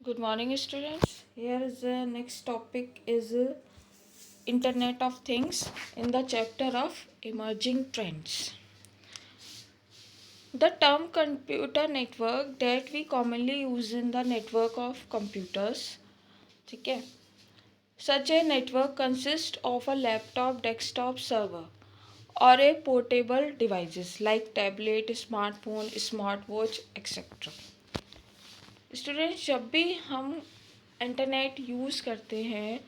Good morning, students. Here is the next topic is Internet of Things in the chapter of Emerging Trends. The term computer network that we commonly use in the network of computers. ठीक है. Such a network consists of a laptop, desktop server or a portable devices like tablet, smartphone, smartwatch, etc. Students, जब भी हम internet use करते हैं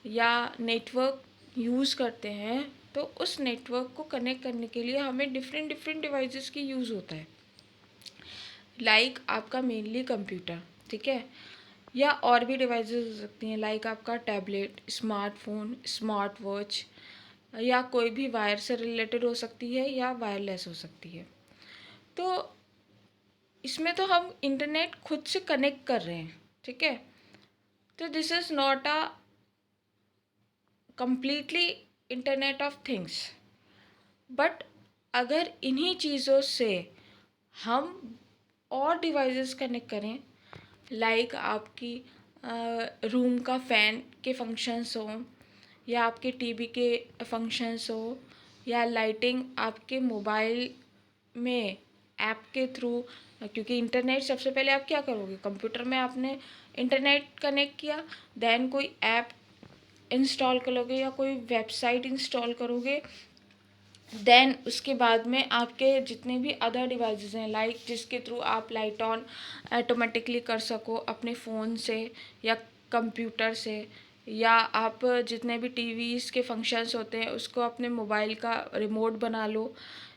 या network use करते हैं तो उस नेटवर्क को कनेक्ट करने के लिए हमें डिफरेंट डिफरेंट डिवाइसेस की यूज़ होता है. लाइक आपका मेनली कंप्यूटर, ठीक है, या और भी डिवाइसेस हो सकती हैं लाइक आपका टैबलेट, स्मार्टफोन, स्मार्ट वॉच, या कोई भी वायर से रिलेटेड हो सकती है या वायरलेस हो सकती है. तो इसमें तो हम इंटरनेट खुद से कनेक्ट कर रहे हैं, ठीक है. तो this is not a completely internet of things. But अगर इन्हीं चीज़ों से हम और डिवाइसेस कनेक्ट करें लाइक आपकी रूम का फ़ैन के फंक्शंस हो या आपके टीवी के फंक्शंस हो या लाइटिंग आपके मोबाइल में ऐप के थ्रू, क्योंकि इंटरनेट सबसे पहले आप क्या करोगे, कंप्यूटर में आपने इंटरनेट कनेक्ट किया, देन कोई ऐप इंस्टॉल करोगे या कोई वेबसाइट इंस्टॉल करोगे, देन उसके बाद में आपके जितने भी अदर डिवाइसेस हैं लाइक जिसके थ्रू आप लाइट ऑन ऑटोमेटिकली कर सको अपने फ़ोन से या कंप्यूटर से, या आप जितने भी टीवीज़ के फंक्शंस होते हैं उसको अपने मोबाइल का रिमोट बना लो,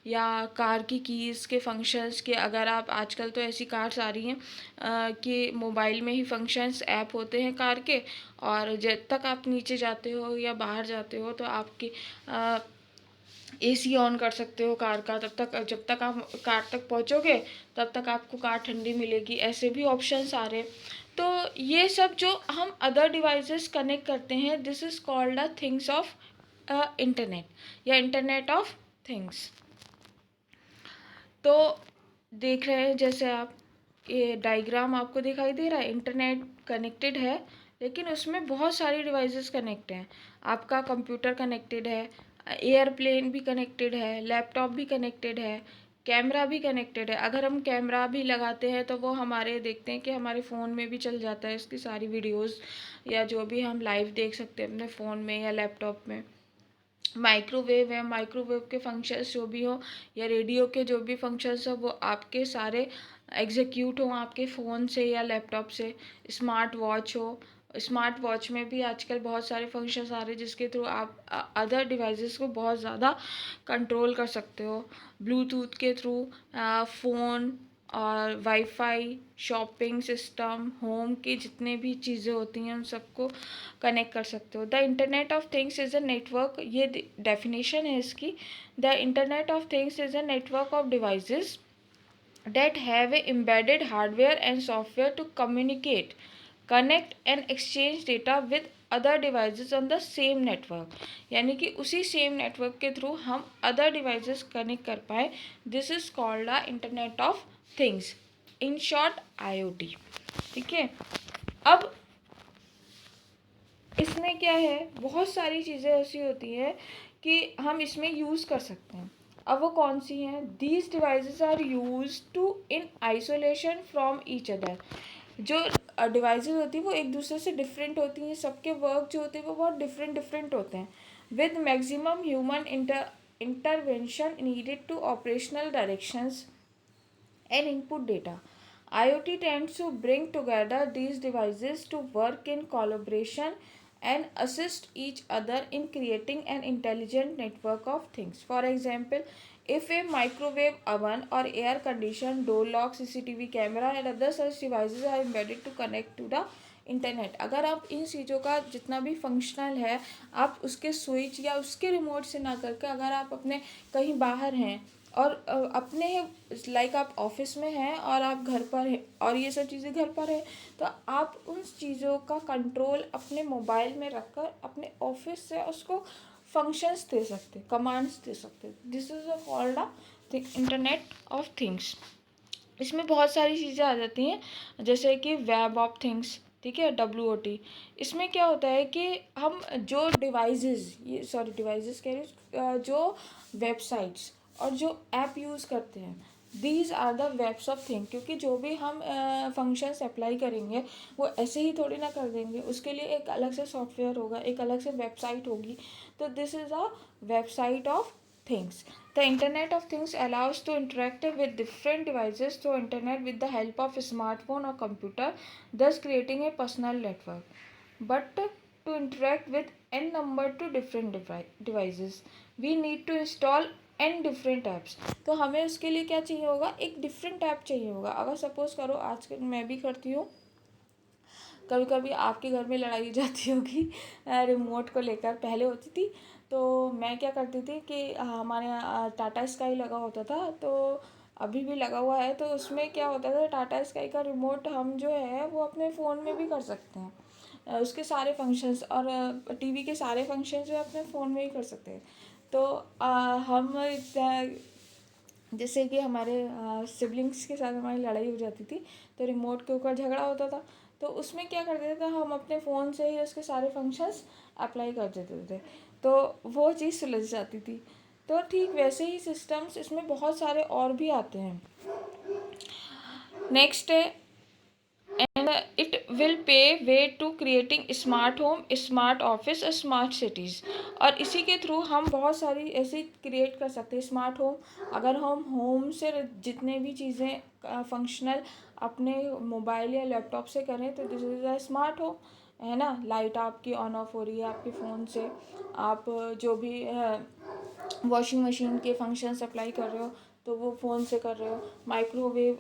या कार की कीज़ के फंक्शंस के, अगर आप आजकल तो ऐसी कार्स आ रही हैं कि मोबाइल में ही फंक्शंस ऐप होते हैं कार के, और जब तक आप नीचे जाते हो या बाहर जाते हो तो आपकी एसी ऑन कर सकते हो कार का, तब तक जब तक आप कार तक पहुंचोगे तब तक आपको कार ठंडी मिलेगी. ऐसे भी ऑप्शंस आ रहे हैं. तो ये सब जो हम अदर डिवाइसेस कनेक्ट करते हैं this is called a things of internet या इंटरनेट ऑफ थिंग्स. तो देख रहे हैं जैसे आप ये डायग्राम आपको दिखाई दे रहा है, इंटरनेट कनेक्टेड है लेकिन उसमें बहुत सारी डिवाइसेस कनेक्ट हैं. आपका कंप्यूटर कनेक्टेड है, एयरप्लेन भी कनेक्टेड है, लैपटॉप भी कनेक्टेड है, कैमरा भी कनेक्टेड है. अगर हम कैमरा भी लगाते हैं तो वो हमारे देखते हैं कि हमारे फ़ोन में भी चल जाता है इसकी सारी वीडियोस या जो भी हम लाइव देख सकते हैं अपने फ़ोन में या लैपटॉप में. माइक्रोवेव है, माइक्रोवेव के फंक्शंस जो भी हो या रेडियो के जो भी फंक्शंस हो वो आपके सारे एग्जीक्यूट हों आपके फ़ोन से या लैपटॉप से. स्मार्ट वॉच हो, स्मार्ट वॉच में भी आजकल बहुत सारे फंक्शंस आ रहे हैं जिसके थ्रू आप अदर डिवाइसेस को बहुत ज़्यादा कंट्रोल कर सकते हो. ब्लूटूथ के थ्रू फ़ोन और वाईफाई, शॉपिंग सिस्टम, होम की जितने भी चीज़ें होती हैं उन सबको कनेक्ट कर सकते हो. The internet of things is a network, ये डेफिनेशन है इसकी. The internet of things is a network of devices that have a embedded hardware and software to communicate, connect and exchange data with other devices on the same network. यानी कि उसी same network के through हम other devices connect कर पाए. This is called the internet of things, in short IoT. ठीक है. अब इसमें क्या है, बहुत सारी चीज़ें ऐसी होती हैं कि हम इसमें यूज़ कर सकते हैं. अब वो कौन सी हैं, these devices are use to in isolation from each other. जो डिवाइसेस होती हैं वो एक दूसरे से डिफरेंट होती हैं, सबके वर्क जो होते हैं वो बहुत डिफरेंट डिफरेंट होते हैं. With maximum human intervention needed to operational directions and input data. IoT tends to bring together these devices to work in collaboration and assist each other in creating an intelligent network of things. For example, if a microwave oven or air conditioned door lock, CCTV camera and other such devices are embedded to connect to the internet, अगर आप इन चीज़ों का जितना भी functional है आप उसके switch या उसके रिमोट से ना करके अगर आप अपने कहीं बाहर हैं और अपने लाइक आप ऑफिस में हैं और आप घर पर हैं और ये सब चीज़ें घर पर है तो आप उन चीज़ों का कंट्रोल अपने मोबाइल में रखकर अपने ऑफिस से उसको फंक्शंस दे सकते, कमांड्स दे सकते. This is called the internet of things. इसमें बहुत सारी चीज़ें आ जाती हैं, जैसे कि वेब ऑफ थिंग्स, ठीक है, WOT। इसमें क्या होता है कि हम जो डिवाइसेस, ये सॉरी डिवाइसेस कह रही हूँ, जो वेबसाइट्स और जो ऐप यूज़ करते हैं, these are the webs of thing. क्योंकि जो भी हम फंक्शंस अप्लाई करेंगे वो ऐसे ही थोड़ी ना कर देंगे, उसके लिए एक अलग से सॉफ्टवेयर होगा, एक अलग से वेबसाइट होगी। तो this is a website of things. The Internet of Things allows to interact with different devices through internet with the help of a smartphone or computer, thus creating a personal network. But to interact with n number to different devices, we need to install n different apps. तो हमें उसके लिए क्या चाहिए होगा, एक different app चाहिए होगा। अगर सपोज करो आजकल मैं भी करती हूँ, कभी कभी आपके घर में लड़ाई हो जाती होगी रिमोट को लेकर, पहले होती थी। तो मैं क्या करती थी कि हमारे यहाँ टाटा स्काई लगा होता था, तो अभी भी लगा हुआ है। तो उसमें क्या होता था, टाटा स्काई का रिमोट हम जो है वो अपने फ़ोन में भी कर सकते हैं। उसके सारे फंक्शंस और टीवी के सारे फंक्शंस जो अपने फ़ोन में ही कर सकते हैं। तो हम जैसे कि हमारे सिबलिंग्स के साथ हमारी लड़ाई हो जाती थी, तो रिमोट के ऊपर झगड़ा होता था। तो उसमें क्या करते थे, हम अपने फ़ोन से ही उसके सारे फंक्शंस अप्लाई कर देते थे, तो वो चीज़ सुलझ जाती थी। तो ठीक वैसे ही सिस्टम्स इसमें बहुत सारे और भी आते हैं। नेक्स्ट है, and it will pave way to creating smart home, smart office, smart cities। और इसी के थ्रू हम बहुत सारी ऐसी क्रिएट कर सकते हैं स्मार्ट होम। अगर हम होम से जितने भी चीज़ें फंक्शनल अपने मोबाइल या लैपटॉप से करें तो this is a smart home, है ना। लाइट आपकी ऑन ऑफ हो रही है आपके फ़ोन से, आप जो भी वॉशिंग मशीन के फंक्शंस अप्लाई कर रहे हो तो वो फ़ोन से कर रहे हो, माइक्रोवेव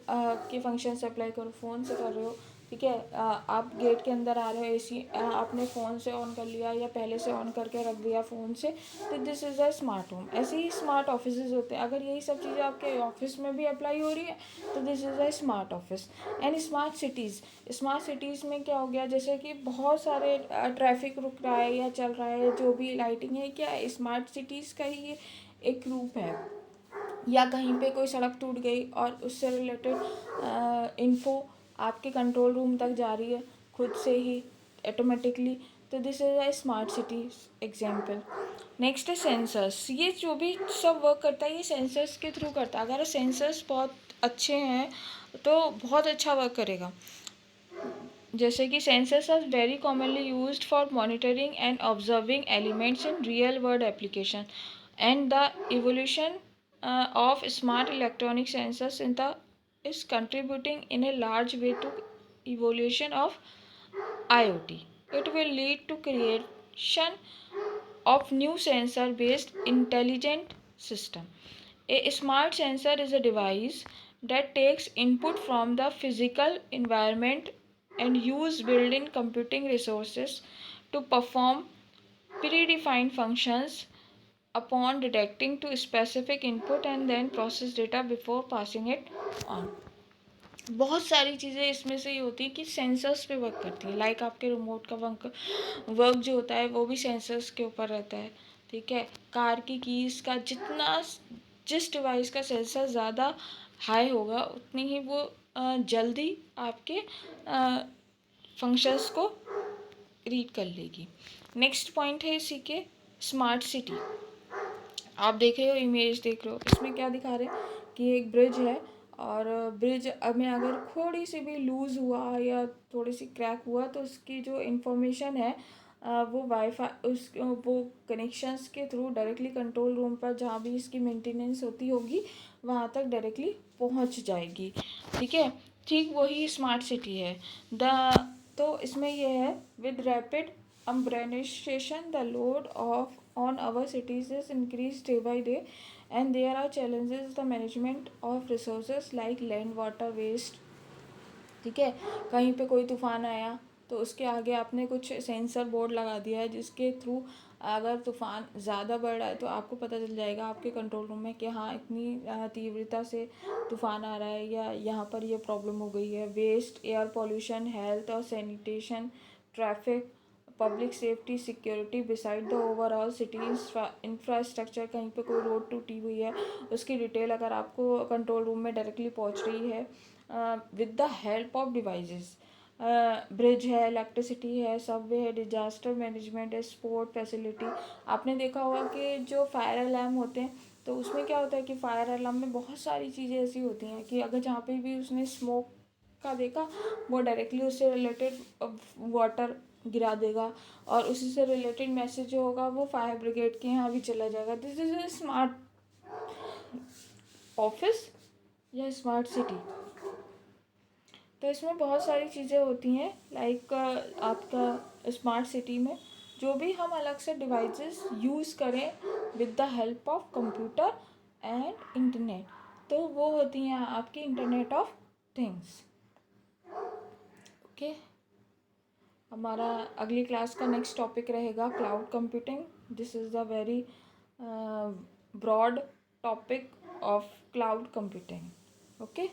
के फंक्शंस अप्लाई करो फ़ोन से कर रहे हो, ठीक है। आप गेट के अंदर आ रहे हो, AC अपने फ़ोन से ऑन कर लिया या पहले से ऑन करके रख दिया फ़ोन से, तो this is a smart home. ऐसे ही स्मार्ट ऑफिसेज होते हैं। अगर यही सब चीज़ें आपके ऑफिस में भी अप्लाई हो रही है तो this is a smart office. And smart cities, smart cities में क्या हो गया, जैसे कि बहुत सारे ट्रैफिक रुक रहा है या चल रहा है, जो भी लाइटिंग है, क्या स्मार्ट सिटीज़ का ही ये एक रूप है। या कहीं पे कोई सड़क टूट गई और उससे रिलेटेड इन्फो आपके कंट्रोल रूम तक जा रही है खुद से ही ऑटोमेटिकली, तो this is a smart city example. Next है सेंसर्स। ये जो भी सब वर्क करता है ये सेंसर्स के थ्रू करता है। अगर सेंसर्स बहुत अच्छे हैं तो बहुत अच्छा वर्क करेगा। जैसे कि sensors are very commonly used for monitoring and observing elements in real world application and the evolution of smart electronic sensors in the is contributing in a large way to evolution of IoT. It will lead to creation of new sensor based intelligent system. A smart sensor is a device that takes input from the physical environment and use built-in computing resources to perform predefined functions upon detecting to specific input and then process data before passing it on। बहुत सारी चीज़ें इसमें से ये होती है कि sensors पे वर्क करती है। लाइक आपके रिमोट का वर्क जो होता है वो भी सेंसर्स के ऊपर रहता है, ठीक है। कार की कीज़ का जितना, जिस डिवाइस का सेंसर ज़्यादा हाई होगा उतनी ही वो जल्दी आपके फंक्शंस को रीड कर लेगी। नेक्स्ट पॉइंट है इसी के स्मार्ट सिटी। आप देख रहे हो, इमेज देख रहे हो, इसमें क्या दिखा रहे हैं कि एक ब्रिज है और ब्रिज में अगर थोड़ी सी भी लूज़ हुआ या थोड़ी सी क्रैक हुआ तो उसकी जो इन्फॉर्मेशन है वो वाईफाई उस वो कनेक्शंस के थ्रू डायरेक्टली कंट्रोल रूम पर जहाँ भी इसकी मेंटेनेंस होती होगी वहाँ तक डायरेक्टली पहुँच जाएगी, ठीक है। ठीक वही स्मार्ट सिटी है। तो इसमें ये है, with rapid urbanization the load of on our cities is increased day by day and there are challenges the management of resources like land water waste, ठीक है। कहीं पे कोई तूफान आया तो उसके आगे आपने कुछ सेंसर बोर्ड लगा दिया है जिसके थ्रू अगर तूफान ज़्यादा बढ़ रहा है तो आपको पता चल जाएगा आपके कंट्रोल रूम में कि हाँ इतनी तीव्रता से तूफान आ रहा है या यहाँ पर ये प्रॉब्लम हो गई है। वेस्ट, एयर पॉल्यूशन, हेल्थ और sanitation, traffic, public safety, security, beside the overall city infrastructure, कहीं पे कोई रोड टूटी हुई है उसकी डिटेल अगर आपको कंट्रोल रूम में डायरेक्टली पहुंच रही है with the help of devices. Bridge है, इलेक्ट्रिसिटी है, सबवे है, डिजास्टर मैनेजमेंट है, स्पोर्ट फैसिलिटी। आपने देखा होगा कि जो फायर अलार्म होते हैं तो उसमें क्या होता है कि फायर अलार्म में बहुत सारी चीज़ें ऐसी होती हैं कि अगर जहाँ पे भी उसने स्मोक का देखा वो डायरेक्टली उससे रिलेटेड वाटर गिरा देगा और उसी से रिलेटेड मैसेज जो होगा वो फायर ब्रिगेड के यहाँ भी चला जाएगा। This is a smart office या स्मार्ट सिटी। तो इसमें बहुत सारी चीज़ें होती हैं लाइक आपका स्मार्ट सिटी में जो भी हम अलग से डिवाइसेस यूज़ करें with the help of computer and internet, तो वो होती हैं आपकी इंटरनेट ऑफ थिंग्स। ओके, हमारा अगली क्लास का नेक्स्ट टॉपिक रहेगा cloud computing. This is the very broad topic of cloud computing. Okay.